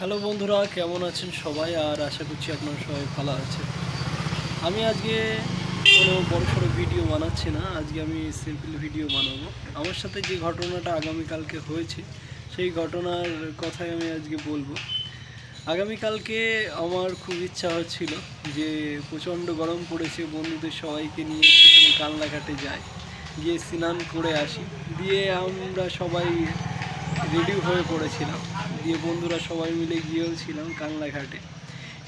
Hello বন্ধুরা, কেমন আছেন সবাই? আর আশা করছি আপনারা সবাই ভালো আছেন। আমি আজকে কোনো বড়সড় ভিডিও বানাচ্ছি না, আজকে আমি সিম্পল ভিডিও বানাবো। আমার সাথে যে ঘটনাটা আগামীকালকে হয়েছে সেই ঘটনার কথাই আমি আজকে বলবো। আগামীকালকে আমার খুব ইচ্ছা হচ্ছিল যে প্রচণ্ড গরম পড়েছে, বন্ধুদের সবাইকে নিয়ে একটুখানি কালনাঘাটে যাই, গিয়ে স্নান করে আসি। দিয়ে আমরা সবাই রেডি হয়ে পড়েছিলাম, দিয়ে বন্ধুরা সবাই মিলে গিয়েওছিলাম কালনাঘাটে।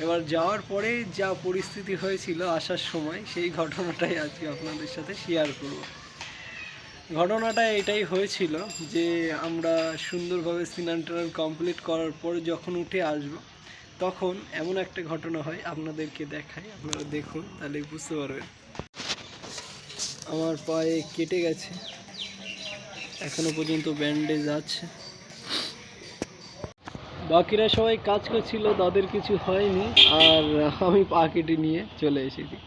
এবার যাওয়ার পরে যা পরিস্থিতি হয়েছিল আসার সময়, সেই ঘটনাটাই আজকে আপনাদের সাথে শেয়ার করব। ঘটনাটা এটাই হয়েছিল যে আমরা সুন্দরভাবে স্নান টান কমপ্লিট করার পর যখন উঠে আসব, তখন এমন একটা ঘটনা হয়, আপনাদেরকে দেখাই, আপনারা দেখুন তাহলে বুঝতে পারবেন। আমার পায়ে কেটে গেছে, এখনো পর্যন্ত ব্যান্ডেজ আছে। বাকিরা সবাই কাজ করছিল, তাদের কিছু হয়নি, আর আমি পা কেটে নিয়ে চলে এসেছি।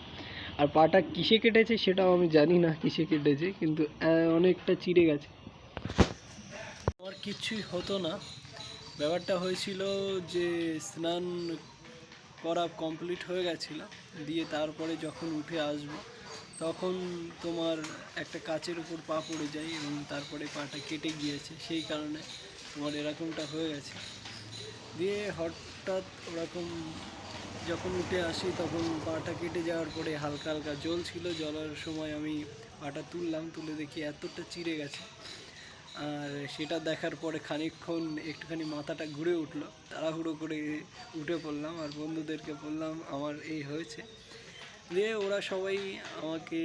আর পাটা কিসে কেটেছে সেটাও আমি জানি না কিসে কেটেছে, কিন্তু অনেকটা চিড়ে গেছে। আমার কিচ্ছুই হতো না। ব্যাপারটা হয়েছিল যে স্নান করা কমপ্লিট হয়ে গেছিল, দিয়ে তারপরে যখন উঠে আসব, তখন তোমার একটা কাচের উপর পা পড়ে যায় এবং তারপরে পাটা কেটে গিয়েছে, সেই কারণে তোমার এরকমটা হয়ে গেছে। দিয়ে হঠাৎ ওরকম যখন উঠে আসি, তখন পাটা কেটে যাওয়ার পরে হালকা হালকা জল ছিল, জ্বলার সময় আমি পাটা তুললাম, তুলে দেখি এতটা চিড়ে গেছে। আর সেটা দেখার পরে খানিকক্ষণ একটুখানি মাথাটা ঘুরে উঠলো, তাড়াহুড়ো করে উঠে পড়লাম আর বন্ধুদেরকে বললাম আমার এই হয়েছে। দিয়ে ওরা সবাই আমাকে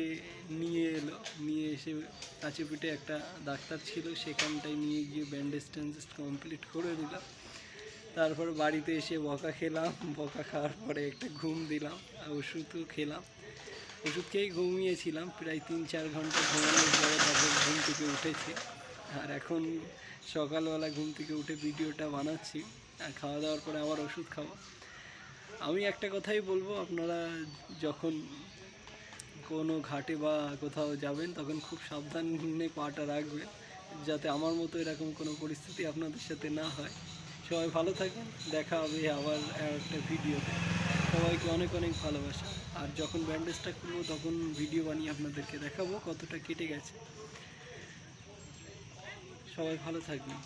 নিয়ে এলো, নিয়ে এসে কাছে পিঠে একটা ডাক্তার ছিল, সেখানটায় নিয়ে গিয়ে ব্যান্ডেজ ট্যান্ডেজ কমপ্লিট করে দিলাম। তারপর বাড়িতে এসে বকা খেলাম, বকা খাওয়ার পরে একটা ঘুম দিলাম, ওষুধও খেলাম। ওষুধ খেয়েই ঘুমিয়েছিলাম প্রায় 3-4 ঘন্টা। ঘুমানোর পরে তারপর ঘুম থেকে উঠেছি, আর এখন সকালবেলা ঘুম থেকে উঠে ভিডিওটা বানাচ্ছি। আর খাওয়া দাওয়ার পরে আবার ওষুধ খাবো। আমি একটা কথাই বলবো, আপনারা যখন কোনো ঘাটে বা কোথাও যাবেন তখন খুব সাবধানে পাটা রাখবেন, যাতে আমার মতো এরকম কোনো পরিস্থিতি আপনাদের সাথে না হয়। সবাই ভালো থাকেন, দেখা হবে আবার একটা ভিডিওতে। সবাইকে অনেক অনেক ভালোবাসা। আর যখন ব্যান্ডেজটা খুলবো তখন ভিডিও বানিয়ে আপনাদেরকে দেখাবো কতটা কেটে গেছে। সবাই ভালো থাকবেন।